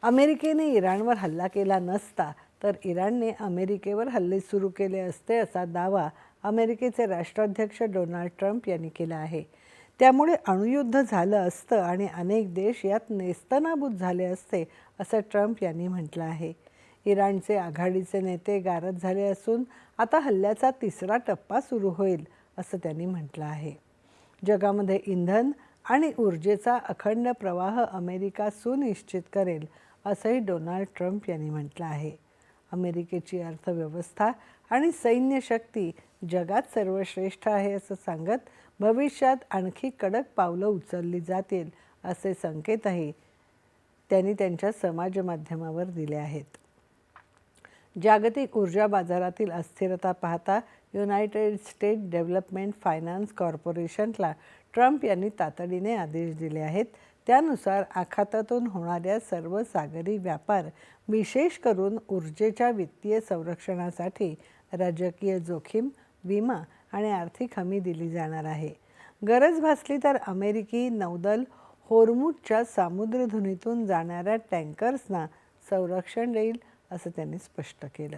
अमेरिकेने इराणवर हल्ला केला नसता तर इराणने अमेरिकेवर हल्ले सुरू केले असते असा दावा अमेरिकेचे राष्ट्राध्यक्ष डोनाल्ड ट्रम्प यांनी केला आहे. त्यामुळे अणुयुद्ध झालं असतं आणि अनेक देश यात नेस्तनाबूत झाले असते असं ट्रम्प यांनी म्हटलं आहे. इराणचे आघाडीचे नेते गारद झाले असून आता हल्ल्याचा तिसरा टप्पा सुरू होईल असं त्यांनी म्हटलं आहे. जगामध्ये इंधन आणि ऊर्जेचा अखंड प्रवाह अमेरिका सुनिश्चित करेल असंही डोनाल्ड ट्रम्प यांनी म्हटलं आहे. अमेरिकेची अर्थव्यवस्था आणि सैन्य शक्ती जगात सर्वश्रेष्ठ आहे असं सांगत भविष्यात आणखी कडक पावलं उचलली जातील असे संकेतही त्यांनी त्यांच्या समाज माध्यमावर दिले आहेत. जागतिक ऊर्जा बाजारातील अस्थिरता पाहता युनायटेड स्टेट्स डेव्हलपमेंट फायनान्स कॉर्पोरेशनला ट्रम्प यांनी तातडीने आदेश दिले आहेत. त्यानुसार आखातातून होणाऱ्या सर्व सागरी व्यापार, विशेष करून ऊर्जेच्या वित्तीय संरक्षणासाठी राजकीय जोखीम, विमा आणि आर्थिक हमी दिली जाणार आहे. गरज भासली तर अमेरिकी नौदल होर्मुझच्या सामुद्रधुनीतून जाणाऱ्या टँकर्सना संरक्षण देईल असं त्यांनी स्पष्ट केलं.